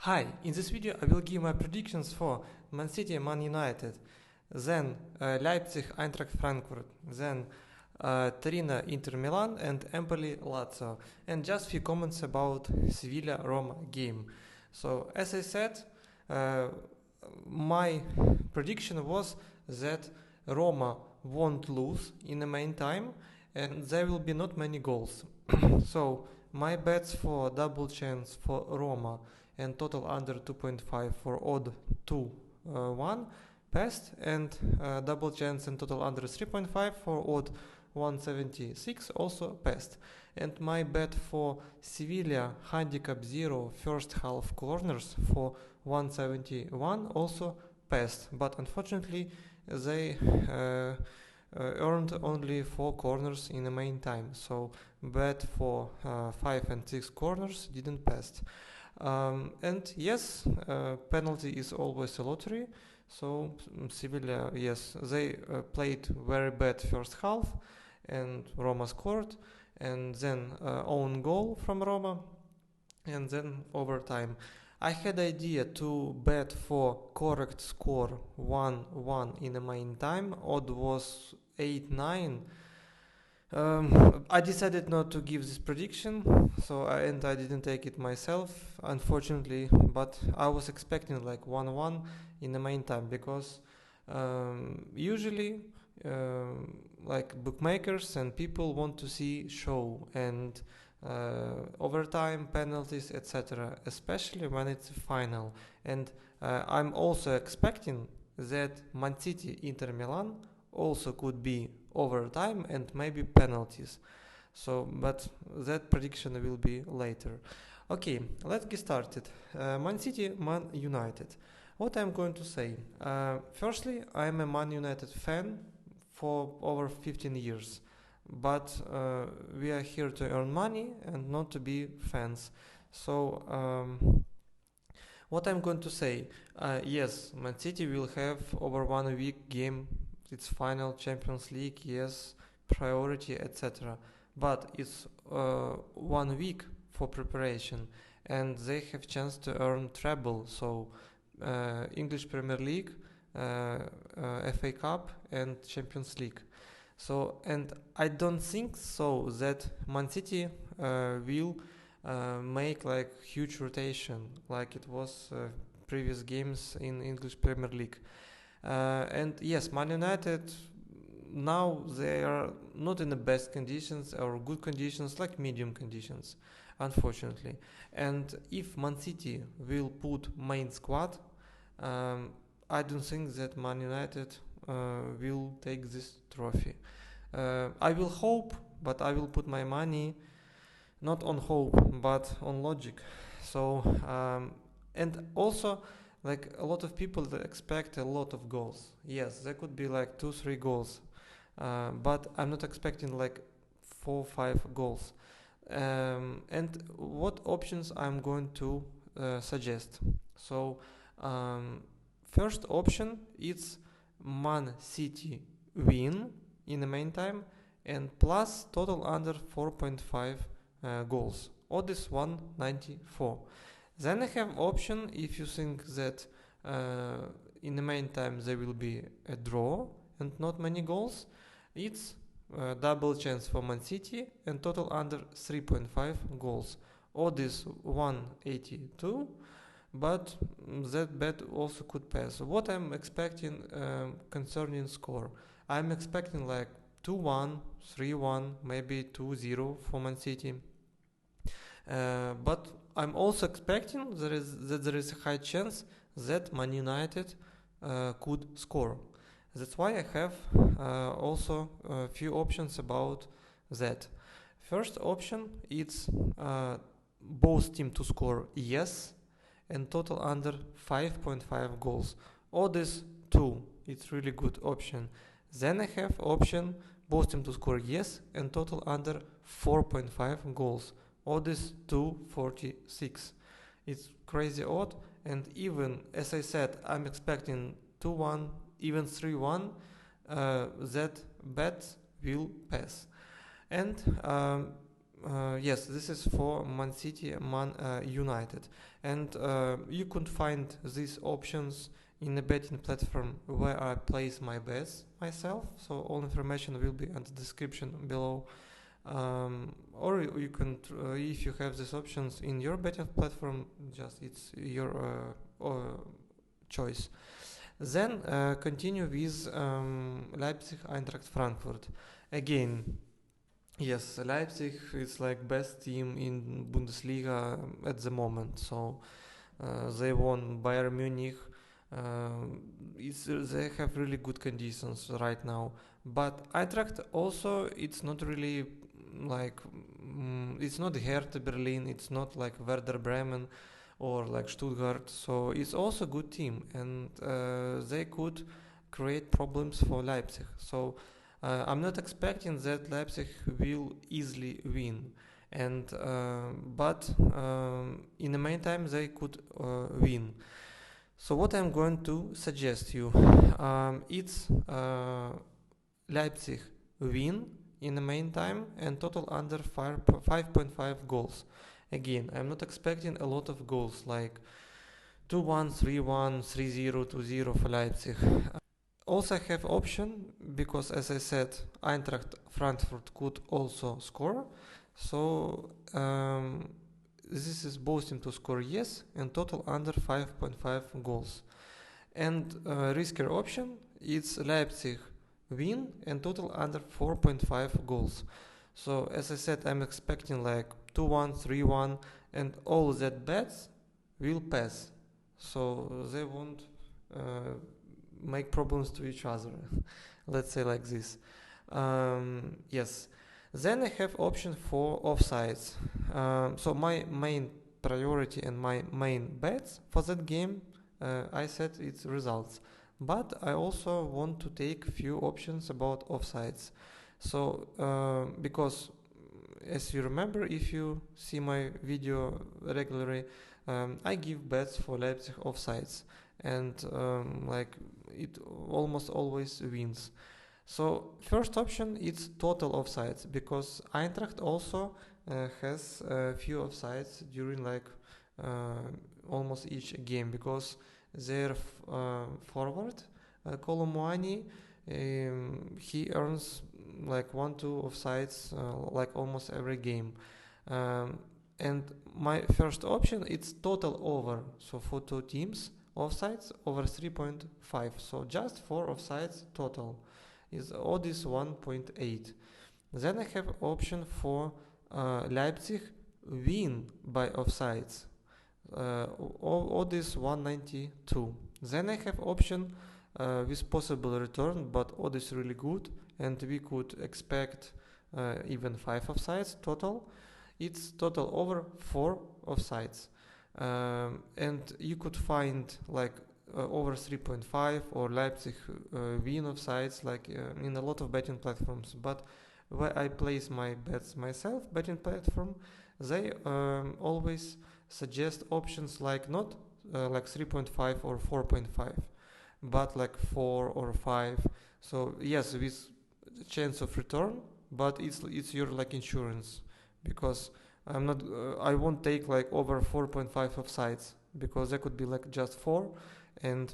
Hi, in this video I will give my predictions for Man City and Man United, then Leipzig, Eintracht, Frankfurt, then Torino, Inter Milan, and Empoli, Lazio, and just few comments about Sevilla-Roma game. So as I said, my prediction was that Roma won't lose in the main time and there will be not many goals. So my bets for double chance for Roma and total under 2.5 for odd 2-1 passed, and double chance and total under 3.5 for odd 176 also passed. And my bet for Sevilla handicap 0 first half corners for 171 also passed, but unfortunately they earned only 4 corners in the main time, so bet for 5 and 6 corners didn't pass. And yes, penalty is always a lottery, so Sevilla, yes, they played very bad first half and Roma scored, and then own goal from Roma, and then overtime. I had idea to bet for correct score 1-1 in the main time. Odd was 8-9. I decided not to give this prediction, and I didn't take it myself, unfortunately. But I was expecting like 1-1 in the main time, because usually like bookmakers and people want to see show and overtime, penalties, etc., especially when it's a final. And I'm also expecting that Man City Inter Milan also could be overtime and maybe penalties. So, but that prediction will be later. Okay, let's get started. Man City, Man United. What I'm going to say? Firstly, I'm a Man United fan for over 15 years. But we are here to earn money and not to be fans. So what I'm going to say, yes, Man City will have over 1 week game, its final Champions League, yes, priority, etc. But it's 1 week for preparation, and they have chance to earn treble. So English Premier League, FA Cup, and Champions League. So, and I don't think so that Man City will make like huge rotation like it was previous games in English Premier League. And yes, Man United now they are not in the best conditions or good conditions, like medium conditions, unfortunately. And if Man City will put main squad, I don't think that Man United will take this trophy. I will hope, but I will put my money not on hope but on logic. So and also, like, a lot of people expect a lot of goals. Yes, there could be like 2-3 goals, but I'm not expecting like 4-5 goals. And what options I'm going to suggest? So first option is Man City win in the main time and plus total under 4.5 goals. Odd is 194. Then I have option if you think that in the main time there will be a draw and not many goals. It's double chance for Man City and total under 3.5 goals. Odd is 182. But that bet also could pass. What I'm expecting concerning score, I'm expecting like 2-1, 3-1, maybe 2-0 for Man City. But I'm also expecting that there is a high chance that Man United could score. That's why I have also a few options about that. First option is both team to score yes, and total under 5.5 goals. Odd is 2. It's really good option. Then I have option both team to score yes and total under 4.5 goals. Odd is 246. It's crazy odd, and even as I said, I'm expecting 2-1, even 3-1. That bet will pass. And yes, this is for Man City, Man United, and you could find these options in the betting platform where I place my bets myself. So all information will be in the description below. Or you can, if you have these options in your betting platform, just it's your choice. Then continue with Leipzig, Eintracht, Frankfurt. Again, yes, Leipzig is like best team in Bundesliga at the moment. So they won Bayern Munich. They have really good conditions right now. But Eintracht also, it's not really like it's not Hertha Berlin. It's not like Werder Bremen or like Stuttgart. So it's also a good team, and they could create problems for Leipzig. So I'm not expecting that Leipzig will easily win, and but in the meantime they could win. So what I'm going to suggest you, it's Leipzig win in the meantime and total under 5.5 goals. Again, I'm not expecting a lot of goals like 2-1, 3-1, 3-0, 2-0 for Leipzig. Also have option because, as I said, Eintracht Frankfurt could also score. So this is both team to score yes and total under 5.5 goals. And riskier option it's Leipzig win and total under 4.5 goals. So as I said, I'm expecting like 2-1, 3-1, and all that bets will pass. So they won't make problems to each other. Let's say like this. Yes. Then I have option for offsides. So my main priority and my main bets for that game, I said it's results. But I also want to take few options about offsides. So because as you remember, if you see my video regularly, I give bets for Leipzig offsides, and like it almost always wins. So first option is total offsides because Eintracht also has a few offsides during like almost each game because their forward Colomwani, he earns like 1-2 offsides like almost every game. And my first option it's total over, so for two teams offsides over 3.5, so just 4 offsides total is odd is 1.8. Then I have option for Leipzig win by offsides, odd is 192. Then I have option with possible return, but odd is really good and we could expect even 5 offsides total. It's total over 4 offsides, and you could find like over 3.5 or Leipzig win offsides like in a lot of betting platforms. But where I place my bets myself, betting platform, they always suggest options like not like 3.5 or 4.5, but like 4 or 5. So yes, with chance of return, but it's your like insurance because I won't take like over 4.5 offsides because there could be like just 4, and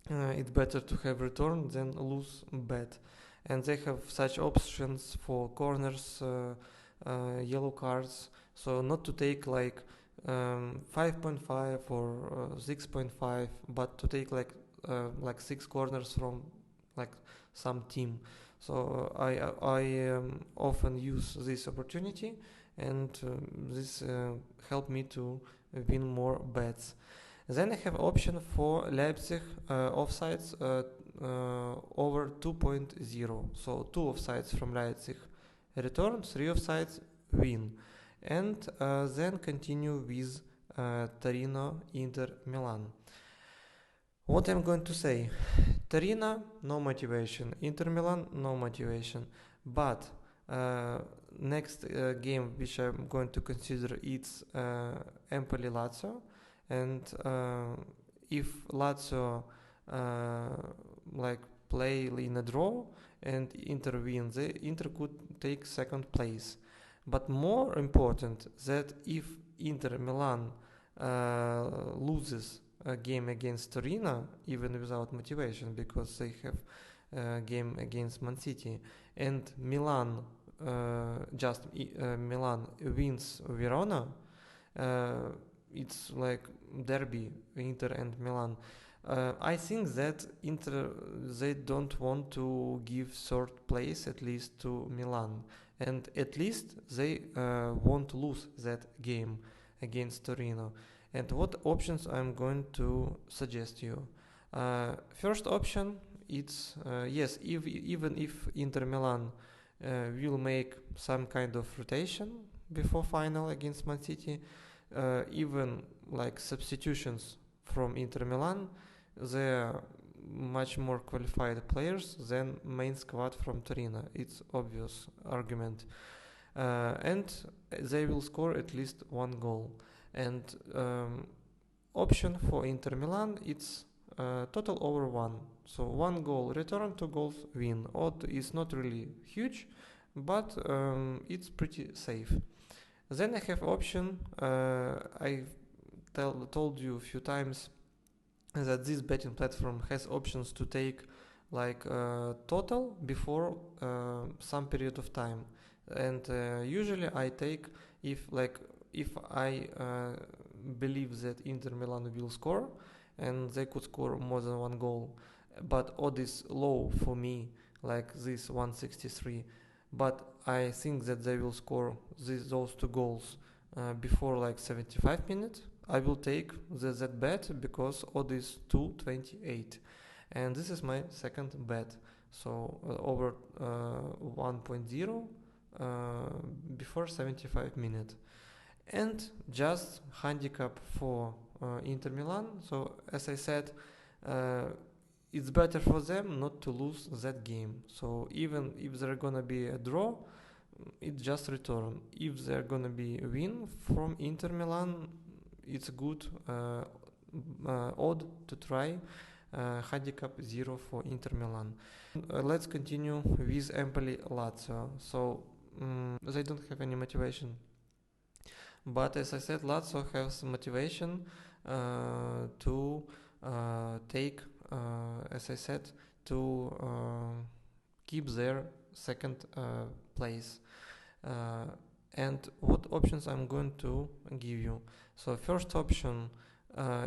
it's better to have return than lose bet. And they have such options for corners, yellow cards, so not to take like 5.5 or 6.5, but to take like 6 corners from like some team. So I often use this opportunity, and this helped me to win more bets. Then I have option for Leipzig offsides over 2.0, so 2 offsides from Leipzig return, 3 offsides win, and then continue with Torino, Inter, Milan. What I'm going to say, Torino, no motivation, Inter Milan, no motivation, but next game which I'm going to consider it's Empoli Lazio, and if Lazio like play in a draw and Inter wins, Inter could take second place. But more important that if Inter Milan loses a game against Torino, even without motivation, because they have a game against Man City, and Milan wins Verona, it's like derby, Inter and Milan. I think that Inter, they don't want to give third place at least to Milan, and at least they won't lose that game against Torino. And what options I'm going to suggest you? First option, it's yes, even if Inter Milan will make some kind of rotation before final against Man City, even like substitutions from Inter Milan, they're much more qualified players than main squad from Torino. It's obvious argument, and they will score at least one goal. And option for Inter Milan, it's total over one. So one goal return, two goals win. Odd is not really huge, but it's pretty safe. Then I have option. I told you a few times that this betting platform has options to take like total before some period of time, and usually I take if I believe that Inter Milan will score and they could score more than one goal, but odd is low for me, like this 163, but I think that they will score those two goals before like 75 minutes. I will take that bet because odd is 228, and this is my second bet. So over 1.0 before 75 minutes, and just handicap for Inter Milan. So as I said, it's better for them not to lose that game. So even if they're gonna be a draw, it's just return. If they're gonna be a win from Inter Milan, it's good odd to try handicap 0 for Inter Milan. Let's continue with Empoli Lazio. So they don't have any motivation, but as I said, Lazio has motivation to take, as I said, to keep their second place. And what options I'm going to give you? So first option,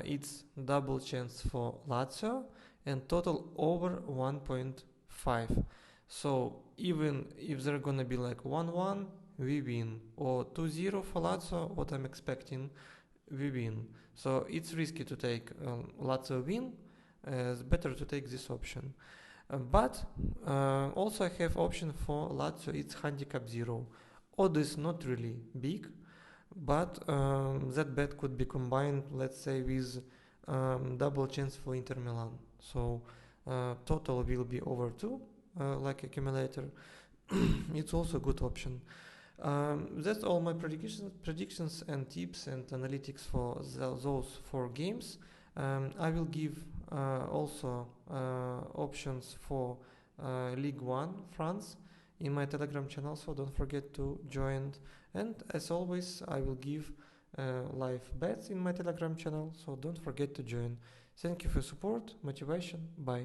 it's double chance for Lazio and total over 1.5. So even if they're gonna be like 1-1, we win, or 2-0 for Lazio, what I'm expecting, we win. So it's risky to take Lazio win. It's better to take this option. But also I have option for Lazio, it's handicap 0. Odd is not really big, but that bet could be combined, let's say, with double chance for Inter Milan. So total will be over 2, like accumulator. It's also a good option. That's all my predictions and tips and analytics for those 4 games. I will give also options for Ligue 1 France in my Telegram channel, so don't forget to join. And as always, I will give live bets in my Telegram channel, so don't forget to join. Thank you for support, motivation. Bye.